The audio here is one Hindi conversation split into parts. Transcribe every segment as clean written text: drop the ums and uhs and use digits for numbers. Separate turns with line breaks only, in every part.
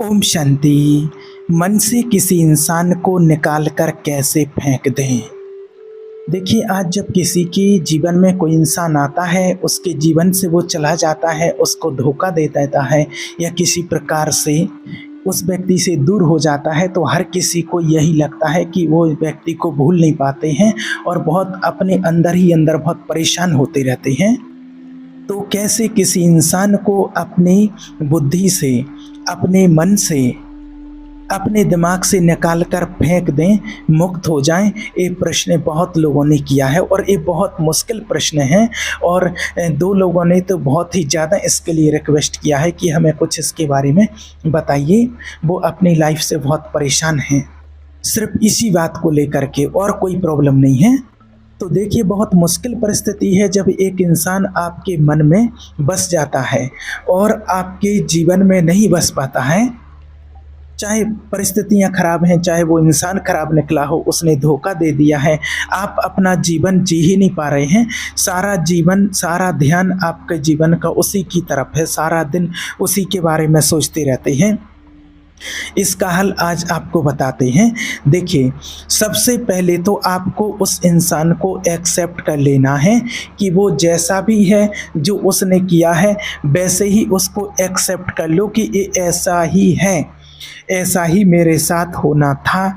ओम शांति। मन से किसी इंसान को निकाल कर कैसे फेंक दें। देखिए, आज जब किसी के जीवन में कोई इंसान आता है, उसके जीवन से वो चला जाता है, उसको धोखा दे देता है या किसी प्रकार से उस व्यक्ति से दूर हो जाता है, तो हर किसी को यही लगता है कि वो व्यक्ति को भूल नहीं पाते हैं और बहुत अपने अंदर ही अंदर बहुत परेशान होते रहते हैं। तो कैसे किसी इंसान को अपनी बुद्धि से, अपने मन से, अपने दिमाग से निकाल कर फेंक दें, मुक्त हो जाएं, ये प्रश्न बहुत लोगों ने किया है और ये बहुत मुश्किल प्रश्न है। और दो लोगों ने तो बहुत ही ज़्यादा इसके लिए रिक्वेस्ट किया है कि हमें कुछ इसके बारे में बताइए। वो अपनी लाइफ से बहुत परेशान हैं, सिर्फ इसी बात को लेकर के, और कोई प्रॉब्लम नहीं है। तो देखिए, बहुत मुश्किल परिस्थिति है जब एक इंसान आपके मन में बस जाता है और आपके जीवन में नहीं बस पाता है। चाहे परिस्थितियां खराब हैं, चाहे वो इंसान खराब निकला हो, उसने धोखा दे दिया है, आप अपना जीवन जी ही नहीं पा रहे हैं। सारा जीवन, सारा ध्यान आपके जीवन का उसी की तरफ है, सारा दिन उसी के बारे में सोचते रहते हैं। इसका हल आज आपको बताते हैं। देखिए, सबसे पहले तो आपको उस इंसान को एक्सेप्ट कर लेना है कि वो जैसा भी है, जो उसने किया है वैसे ही उसको एक्सेप्ट कर लो कि ये ऐसा ही है, ऐसा ही मेरे साथ होना था।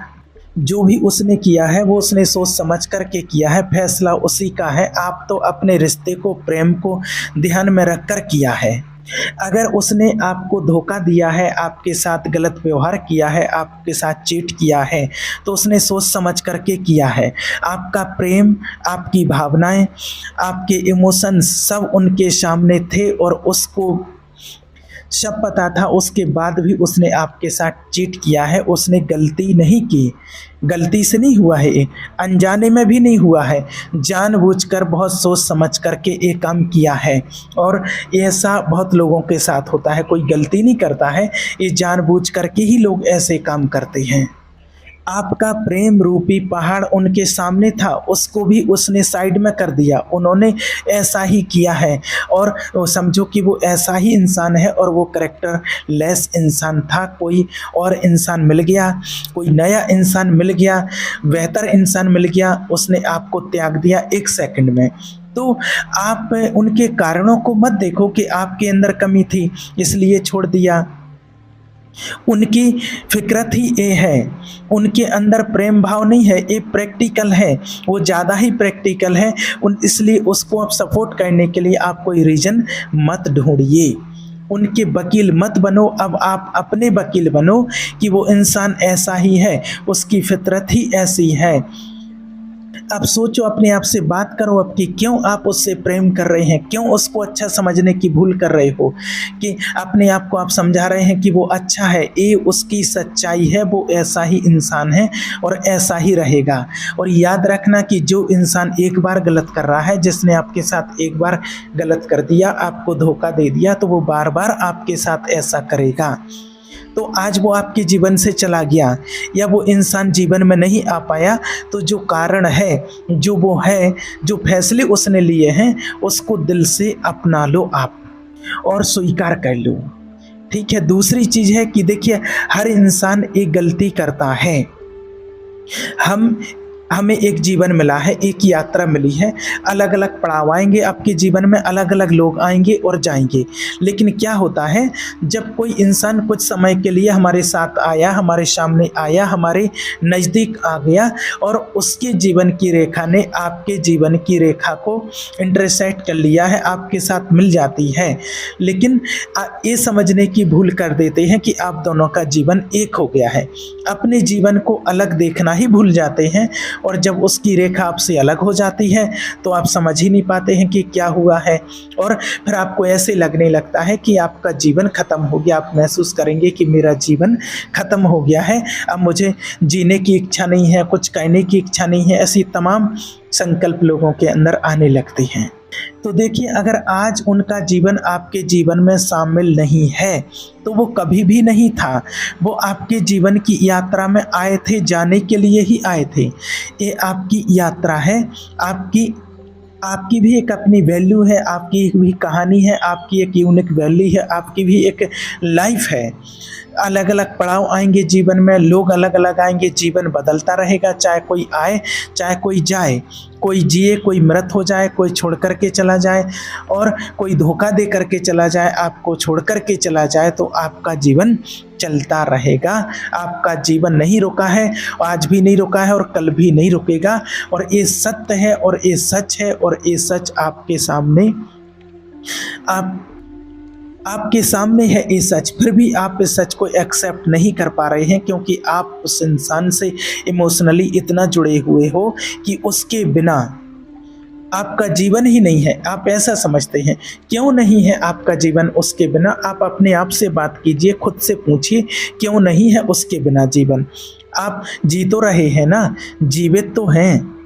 जो भी उसने किया है वो उसने सोच समझ कर के किया है, फैसला उसी का है। आप तो अपने रिश्ते को, प्रेम को ध्यान में रख कर किया है। अगर उसने आपको धोखा दिया है, आपके साथ गलत व्यवहार किया है, आपके साथ चीट किया है, तो उसने सोच समझ करके किया है। आपका प्रेम, आपकी भावनाएं, आपके इमोशंस सब उनके सामने थे और उसको सब पता था। उसके बाद भी उसने आपके साथ चीट किया है। उसने गलती नहीं की, गलती से नहीं हुआ है, ये अनजाने में भी नहीं हुआ है, जानबूझकर बहुत सोच समझ करके ये काम किया है। और ऐसा बहुत लोगों के साथ होता है, कोई गलती नहीं करता है, ये जानबूझ करके ही लोग ऐसे काम करते हैं। आपका प्रेम रूपी पहाड़ उनके सामने था, उसको भी उसने साइड में कर दिया। उन्होंने ऐसा ही किया है और समझो कि वो ऐसा ही इंसान है और वो कैरेक्टर लेस इंसान था। कोई और इंसान मिल गया, कोई नया इंसान मिल गया, बेहतर इंसान मिल गया, उसने आपको त्याग दिया एक सेकंड में। तो आप उनके कारणों को मत देखो कि आपके अंदर कमी थी इसलिए छोड़ दिया। उनकी फितरत ही ये है, उनके अंदर प्रेम भाव नहीं है, ये प्रैक्टिकल है, वो ज़्यादा ही प्रैक्टिकल है। इसलिए उसको आप सपोर्ट करने के लिए आप कोई रीज़न मत ढूंढिए, उनके वकील मत बनो। अब आप अपने वकील बनो कि वो इंसान ऐसा ही है, उसकी फितरत ही ऐसी है। अब सोचो, अपने आप से बात करो अब कि क्यों आप उससे प्रेम कर रहे हैं, क्यों उसको अच्छा समझने की भूल कर रहे हो, कि अपने आप को आप समझा रहे हैं कि वो अच्छा है। ये उसकी सच्चाई है, वो ऐसा ही इंसान है और ऐसा ही रहेगा। और याद रखना कि जो इंसान एक बार गलत कर रहा है, जिसने आपके साथ एक बार गलत कर दिया, आपको धोखा दे दिया, तो वो बार बार आपके साथ ऐसा करेगा। तो आज वो आपके जीवन से चला गया या वो इंसान जीवन में नहीं आ पाया, तो जो कारण है, जो वो है, जो फैसले उसने लिए हैं, उसको दिल से अपना लो आप और स्वीकार कर लो। ठीक है। दूसरी चीज़ है कि देखिए, हर इंसान एक गलती करता है। हमें एक जीवन मिला है, एक यात्रा मिली है, अलग अलग पड़ाव आएंगे आपके जीवन में, अलग अलग लोग आएंगे और जाएंगे। लेकिन क्या होता है, जब कोई इंसान कुछ समय के लिए हमारे साथ आया, हमारे सामने आया, हमारे नज़दीक आ गया और उसके जीवन की रेखा ने आपके जीवन की रेखा को इंटरसेक्ट कर लिया है, आपके साथ मिल जाती है। लेकिन ये समझने की भूल कर देते हैं कि आप दोनों का जीवन एक हो गया है, अपने जीवन को अलग देखना ही भूल जाते हैं। और जब उसकी रेखा आपसे अलग हो जाती है तो आप समझ ही नहीं पाते हैं कि क्या हुआ है, और फिर आपको ऐसे लगने लगता है कि आपका जीवन खत्म हो गया। आप महसूस करेंगे कि मेरा जीवन खत्म हो गया है, अब मुझे जीने की इच्छा नहीं है, कुछ करने की इच्छा नहीं है। ऐसी तमाम संकल्प लोगों के अंदर आने लगती हैं। तो देखिए, अगर आज उनका जीवन आपके जीवन में शामिल नहीं है तो वो कभी भी नहीं था। वो आपके जीवन की यात्रा में आए थे, जाने के लिए ही आए थे। ये आपकी यात्रा है, आपकी भी एक अपनी वैल्यू है, आपकी भी कहानी है, आपकी एक यूनिक वैल्यू है, आपकी भी एक लाइफ है। अलग अलग पड़ाव आएंगे जीवन में, लोग अलग अलग आएंगे, जीवन बदलता रहेगा, चाहे कोई आए चाहे कोई जाए, कोई जिए कोई मृत हो जाए, कोई छोड़ करके चला जाए और कोई धोखा दे करके चला जाए, आपको छोड़ करके चला जाए, तो आपका जीवन चलता रहेगा। आपका जीवन नहीं रुका है, आज भी नहीं रुका है और कल भी नहीं रुकेगा। और ये सत्य है और ये सच है और ये सच आपके सामने आपके सामने है ये सच। फिर भी आप इस सच को एक्सेप्ट नहीं कर पा रहे हैं, क्योंकि आप उस इंसान से इमोशनली इतना जुड़े हुए हो कि उसके बिना आपका जीवन ही नहीं है। आप ऐसा समझते हैं। क्यों नहीं है आपका जीवन उसके बिना? आप अपने आप से बात कीजिए, खुद से पूछिए क्यों नहीं है उसके बिना जीवन। आप जी तो रहे हैं ना, जीवित तो हैं,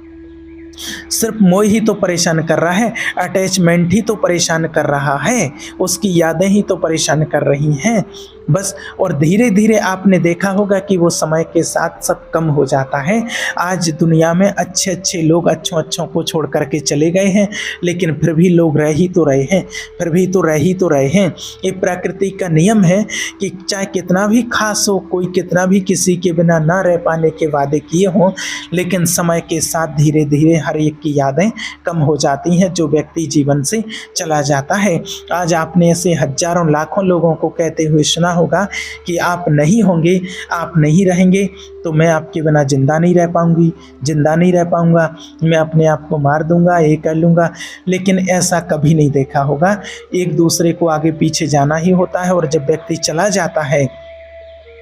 सिर्फ मोह ही तो परेशान कर रहा है, अटैचमेंट ही तो परेशान कर रहा है, उसकी यादें ही तो परेशान कर रही हैं बस। और धीरे धीरे आपने देखा होगा कि वो समय के साथ सब कम हो जाता है। आज दुनिया में अच्छे अच्छे लोग अच्छों को छोड़ करके चले गए हैं, लेकिन फिर भी लोग रह ही तो रहे हैं, फिर भी तो रह ही तो रहे हैं। ये प्रकृति का नियम है कि चाहे कितना भी खास हो, कोई कितना भी किसी के बिना ना रह पाने के वादे किए हों, लेकिन समय के साथ धीरे धीरे हर एक की यादें कम हो जाती हैं, जो व्यक्ति जीवन से चला जाता है। आज आपने ऐसे हजारों लाखों लोगों को कहते हुए सुना होगा कि आप नहीं होंगे, आप नहीं रहेंगे तो मैं आपके बिना जिंदा नहीं रह पाऊंगी, जिंदा नहीं रह पाऊंगा, मैं अपने आप को मार दूंगा, ये कर लूंगा। लेकिन ऐसा कभी नहीं देखा होगा। एक दूसरे को आगे पीछे जाना ही होता है, और जब व्यक्ति चला जाता है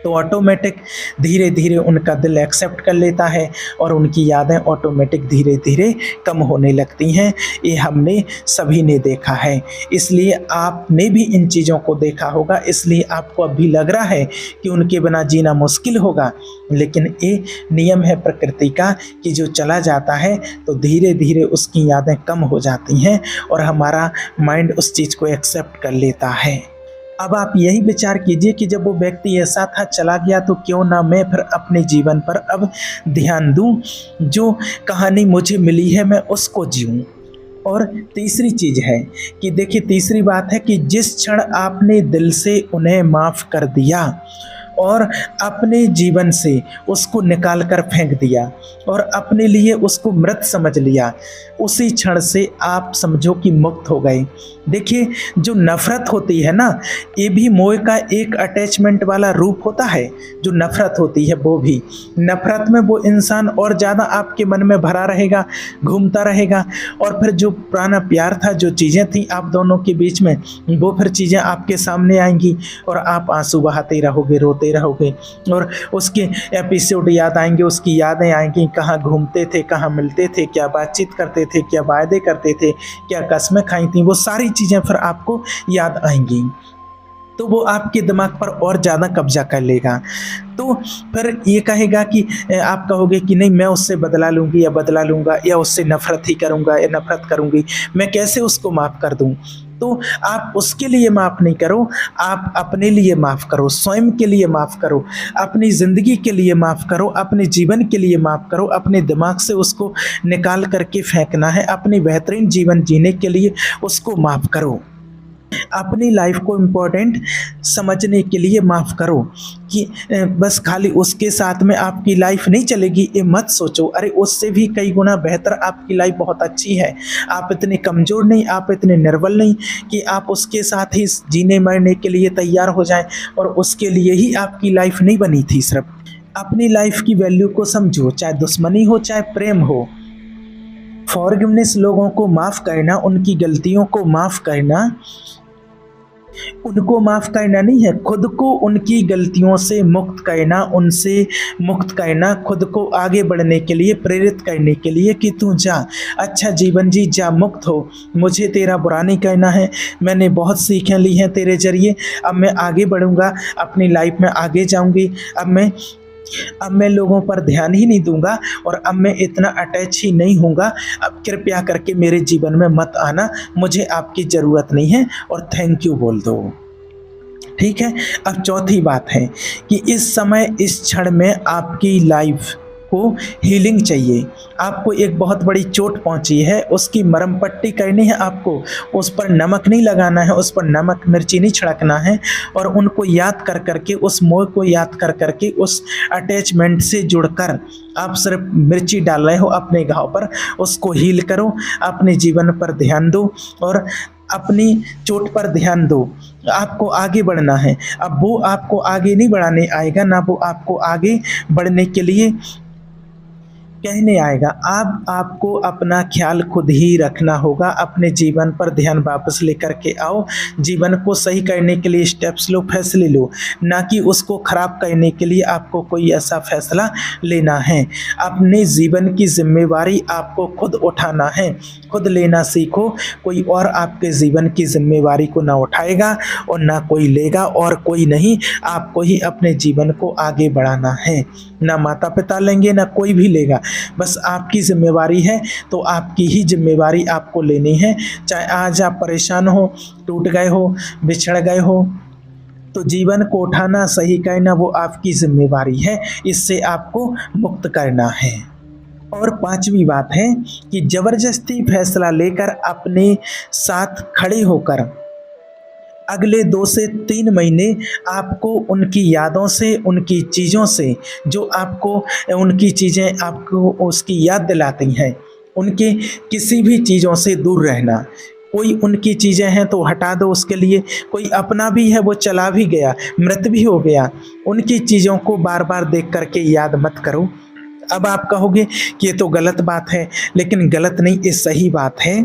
तो ऑटोमेटिक धीरे धीरे उनका दिल एक्सेप्ट कर लेता है और उनकी यादें ऑटोमेटिक धीरे धीरे कम होने लगती हैं। ये हमने सभी ने देखा है, इसलिए आपने भी इन चीज़ों को देखा होगा, इसलिए आपको अभी लग रहा है कि उनके बिना जीना मुश्किल होगा। लेकिन ये नियम है प्रकृति का कि जो चला जाता है तो धीरे धीरे उसकी यादें कम हो जाती हैं और हमारा माइंड उस चीज़ को एक्सेप्ट कर लेता है। अब आप यही विचार कीजिए कि जब वो व्यक्ति ऐसा था, चला गया, तो क्यों ना मैं फिर अपने जीवन पर अब ध्यान दूं, जो कहानी मुझे मिली है मैं उसको जीऊं। और तीसरी चीज़ है कि देखिए, तीसरी बात है कि जिस क्षण आपने दिल से उन्हें माफ़ कर दिया और अपने जीवन से उसको निकाल कर फेंक दिया और अपने लिए उसको मृत समझ लिया, उसी क्षण से आप समझो कि मुक्त हो गए। देखिए, जो नफ़रत होती है ना, ये भी मोह का एक अटैचमेंट वाला रूप होता है। जो नफ़रत होती है वो भी, नफ़रत में वो इंसान और ज़्यादा आपके मन में भरा रहेगा, घूमता रहेगा, और फिर जो पुराना प्यार था, जो चीज़ें थी आप दोनों के बीच में, वो फिर चीज़ें आपके सामने आएंगी और आप आंसू बहाते रहोगे, रोते रहोगे, और उसके एपिसोड याद आएंगे, उसकी यादें आएंगी, कहाँ घूमते थे, कहाँ मिलते थे, क्या बातचीत करते थे, क्या वायदे करते थे, क्या कस्में खाई थी, वो सारी चीज़ें फिर आपको याद आएंगी। तो वो आपके दिमाग पर और ज़्यादा कब्जा कर लेगा। तो फिर ये कहेगा कि आप कहोगे कि नहीं, मैं उससे बदला लूँगी या बदला लूँगा, या उससे नफ़रत ही करूँगा या नफ़रत करूँगी, मैं कैसे उसको माफ़ कर दूँ। तो आप उसके लिए माफ़ नहीं करो, आप अपने लिए माफ़ करो, स्वयं के लिए माफ़ करो, अपनी ज़िंदगी के लिए माफ़ करो, अपने जीवन के लिए माफ़ करो। अपने दिमाग से उसको निकाल करके फेंकना है, अपनी बेहतरीन जीवन जीने के लिए उसको माफ़ करो। अपनी लाइफ को इम्पोर्टेंट समझने के लिए माफ़ करो कि बस खाली उसके साथ में आपकी लाइफ नहीं चलेगी, ये मत सोचो। अरे, उससे भी कई गुना बेहतर आपकी लाइफ बहुत अच्छी है। आप इतने कमज़ोर नहीं, आप इतने निर्बल नहीं कि आप उसके साथ ही जीने मरने के लिए तैयार हो जाएं, और उसके लिए ही आपकी लाइफ नहीं बनी थी। सिर्फ अपनी लाइफ की वैल्यू को समझो, चाहे दुश्मनी हो चाहे प्रेम हो। फॉरगिवनेस, लोगों को माफ़ करना, उनकी गलतियों को माफ़ करना, उनको माफ़ करना नहीं है, खुद को उनकी गलतियों से मुक्त करना, उनसे मुक्त करना, खुद को आगे बढ़ने के लिए प्रेरित करने के लिए कि तू जा, अच्छा जीवन जी, जा, मुक्त हो, मुझे तेरा बुरा नहीं करना है, मैंने बहुत सीखें ली हैं तेरे ज़रिए, अब मैं आगे बढ़ूँगा, अपनी लाइफ में आगे जाऊँगी, अब मैं लोगों पर ध्यान ही नहीं दूंगा, और अब मैं इतना अटैच ही नहीं होऊंगा। अब कृपया करके मेरे जीवन में मत आना, मुझे आपकी ज़रूरत नहीं है, और थैंक यू बोल दो। ठीक है। अब चौथी बात है कि इस समय, इस क्षण में आपकी लाइफ आपको हीलिंग चाहिए, आपको एक बहुत बड़ी चोट पहुंची है, उसकी मरहम पट्टी करनी है आपको, उस पर नमक नहीं लगाना है, उस पर नमक मिर्ची नहीं छिड़कना है, और उनको याद कर करके, उस मोह को याद कर करके, उस अटैचमेंट से जुड़कर आप सिर्फ मिर्ची डाल रहे हो अपने घाव पर, उसको हील करो, अपने जीवन पर ध्यान दो और अपनी चोट पर ध्यान दो। आपको आगे बढ़ना है। अब वो आपको आगे नहीं बढ़ाने आएगा, ना वो आपको आगे बढ़ने के लिए कहने आएगा। अब आपको अपना ख्याल खुद ही रखना होगा। अपने जीवन पर ध्यान वापस लेकर के आओ। जीवन को सही करने के लिए स्टेप्स लो, फैसले लो, ना कि उसको खराब करने के लिए आपको कोई ऐसा फैसला लेना है। अपने जीवन की जिम्मेवारी आपको खुद उठाना है, खुद लेना सीखो। कोई और आपके जीवन की जिम्मेवारी को ना उठाएगा और ना कोई लेगा, और कोई नहीं, आपको ही अपने जीवन को आगे बढ़ाना है। ना माता पिता लेंगे, ना कोई भी लेगा, बस आपकी जिम्मेवारी है, तो आपकी ही जिम्मेवारी आपको लेनी है। चाहे आज आप परेशान हो, टूट गए हो, बिछड़ गए हो, तो जीवन को उठाना, सही करना, वो आपकी जिम्मेवारी है। इससे आपको मुक्त करना है। और पांचवी बात है कि जबरदस्ती फैसला लेकर अपने साथ खड़े होकर अगले 2 से 3 महीने आपको उनकी यादों से, उनकी चीज़ों से, जो आपको उनकी चीज़ें आपको उसकी याद दिलाती हैं, उनके किसी भी चीज़ों से दूर रहना। कोई उनकी चीज़ें हैं तो हटा दो उसके लिए, कोई अपना भी है वो चला भी गया, मृत भी हो गया, उनकी चीज़ों को बार बार देख करके याद मत करो। अब आप कहोगे कि ये तो गलत बात है, लेकिन गलत नहीं, ये सही बात है।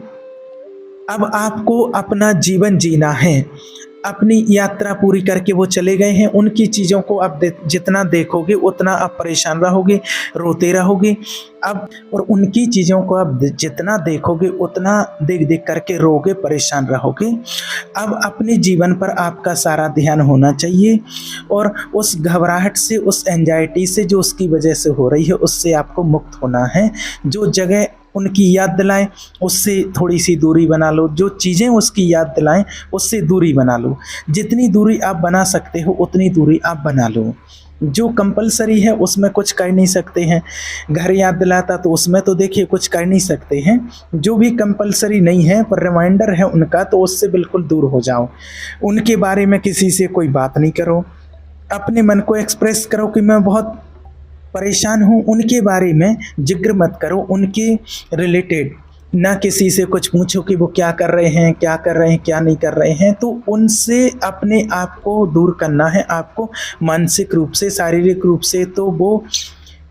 अब आपको अपना जीवन जीना है। अपनी यात्रा पूरी करके वो चले गए हैं, उनकी चीज़ों को आप जितना देखोगे उतना आप परेशान रहोगे, रोते रहोगे। अब और उनकी चीज़ों को आप जितना देखोगे उतना देख देख करके रोगे, परेशान रहोगे। अब अपने जीवन पर आपका सारा ध्यान होना चाहिए, और उस घबराहट से, उस एंजाइटी से जो उसकी वजह से हो रही है, उससे आपको मुक्त होना है। जो जगह उनकी याद दिलाएं उससे थोड़ी सी दूरी बना लो, जो चीज़ें उसकी याद दिलाएं उससे दूरी बना लो। जितनी दूरी आप बना सकते हो उतनी दूरी आप बना लो। जो कंपलसरी है उसमें कुछ कर नहीं सकते हैं। घर याद दिलाता तो उसमें तो देखिए कुछ कर नहीं सकते हैं। जो भी कंपलसरी नहीं है पर रिमाइंडर है उनका, तो उससे बिल्कुल दूर हो जाओ। उनके बारे में किसी से कोई बात नहीं करो। अपने मन को एक्सप्रेस करो कि मैं बहुत परेशान हूँ, उनके बारे में जिक्र मत करो, उनके रिलेटेड ना किसी से कुछ पूछो कि वो क्या कर रहे हैं, क्या कर रहे हैं, क्या नहीं कर रहे हैं। तो उनसे अपने आप को दूर करना है आपको, मानसिक रूप से, शारीरिक रूप से, तो वो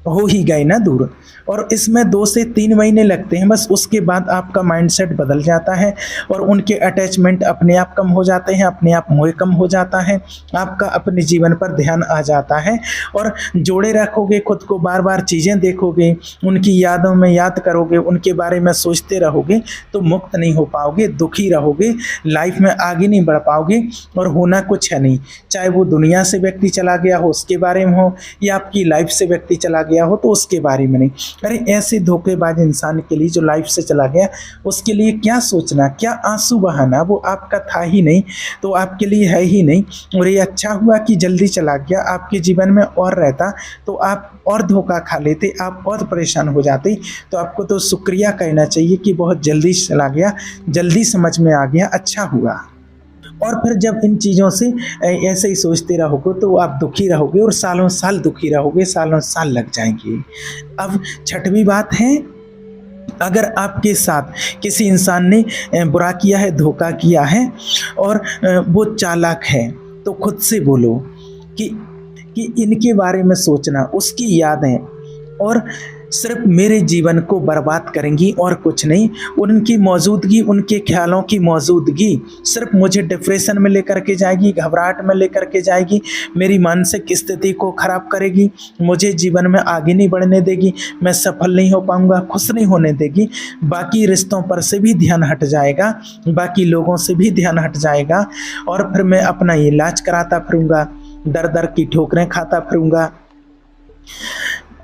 हो ही गए ना दूर। और इसमें 2 से 3 महीने लगते हैं बस, उसके बाद आपका माइंडसेट बदल जाता है और उनके अटैचमेंट अपने आप कम हो जाते हैं, अपने आप मोह कम हो जाता है, आपका अपने जीवन पर ध्यान आ जाता है। और जोड़े रखोगे खुद को, बार बार चीज़ें देखोगे, उनकी यादों में याद करोगे, उनके बारे में सोचते रहोगे, तो मुक्त नहीं हो पाओगे, दुखी रहोगे, लाइफ में आगे नहीं बढ़ पाओगे, और होना कुछ है नहीं। चाहे वो दुनिया से व्यक्ति चला गया हो उसके बारे में हो, या आपकी लाइफ से व्यक्ति चला गया हो तो उसके बारे में नहीं। अरे ऐसे धोखेबाज इंसान के लिए जो लाइफ से चला गया, उसके लिए क्या सोचना, क्या आंसू बहाना, वो आपका था ही नहीं, तो आपके लिए है ही नहीं। और ये अच्छा हुआ कि जल्दी चला गया, आपके जीवन में और रहता तो आप और धोखा खा लेते, आप और परेशान हो जाते। तो आपको तो शुक्रिया कहना चाहिए कि बहुत जल्दी चला गया, जल्दी समझ में आ गया, अच्छा हुआ। और फिर जब इन चीज़ों से ऐसे ही सोचते रहोगे तो आप दुखी रहोगे, और सालों साल दुखी रहोगे, सालों साल लग जाएंगे। अब छठवीं बात है, अगर आपके साथ किसी इंसान ने बुरा किया है, धोखा किया है, और वो चालाक है, तो खुद से बोलो कि इनके बारे में सोचना, उसकी यादें और सिर्फ मेरे जीवन को बर्बाद करेंगी और कुछ नहीं। उनकी मौजूदगी, उनके ख्यालों की मौजूदगी सिर्फ मुझे डिप्रेशन में लेकर के जाएगी, घबराहट में लेकर के जाएगी, मेरी मानसिक स्थिति को ख़राब करेगी, मुझे जीवन में आगे नहीं बढ़ने देगी, मैं सफल नहीं हो पाऊंगा, खुश नहीं होने देगी। बाकी रिश्तों पर से भी ध्यान हट जाएगा, बाकी लोगों से भी ध्यान हट जाएगा, और फिर मैं अपना इलाज कराता फिरूँगा, दर दर की ठोकरें खाता फिरूँगा,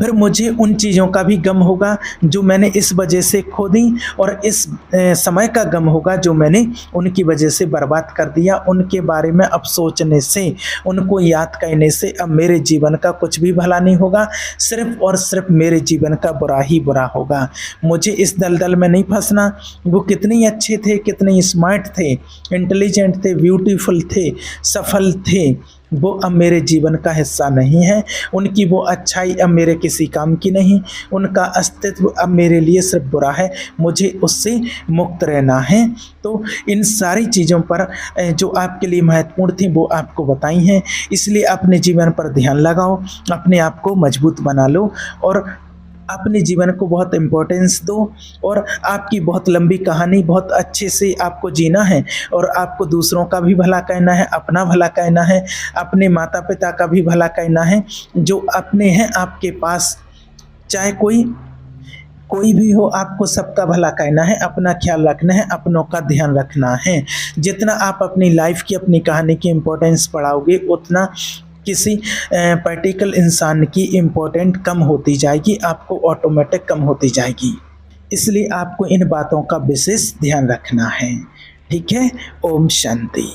फिर मुझे उन चीज़ों का भी गम होगा जो मैंने इस वजह से खो दी, और इस समय का गम होगा जो मैंने उनकी वजह से बर्बाद कर दिया। उनके बारे में अब सोचने से, उनको याद करने से अब मेरे जीवन का कुछ भी भला नहीं होगा, सिर्फ़ और सिर्फ मेरे जीवन का बुरा ही बुरा होगा। मुझे इस दलदल में नहीं फंसना। वो कितने अच्छे थे, कितने स्मार्ट थे, इंटेलिजेंट थे, ब्यूटीफुल थे, सफल थे, वो अब मेरे जीवन का हिस्सा नहीं है। उनकी वो अच्छाई अब मेरे किसी काम की नहीं, उनका अस्तित्व अब मेरे लिए सिर्फ बुरा है। मुझे उससे मुक्त रहना है। तो इन सारी चीज़ों पर जो आपके लिए महत्वपूर्ण थी वो आपको बताई हैं। इसलिए अपने जीवन पर ध्यान लगाओ, अपने आप को मजबूत बना लो और अपने जीवन को बहुत इम्पोर्टेंस दो। और आपकी बहुत लंबी कहानी बहुत अच्छे से आपको जीना है, और आपको दूसरों का भी भला कहना है, अपना भला कहना है, अपने माता पिता का भी भला कहना है, जो अपने हैं आपके पास, चाहे कोई भी हो, आपको सबका भला कहना है, अपना ख्याल रखना है, अपनों का ध्यान रखना है। जितना आप अपनी लाइफ की, अपनी कहानी की इम्पोर्टेंस बढ़ाओगे, उतना किसी पर्टिकुलर इंसान की इम्पोर्टेंट कम होती जाएगी, आपको ऑटोमेटिक कम होती जाएगी। इसलिए आपको इन बातों का विशेष ध्यान रखना है। ठीक है। ओम शांति।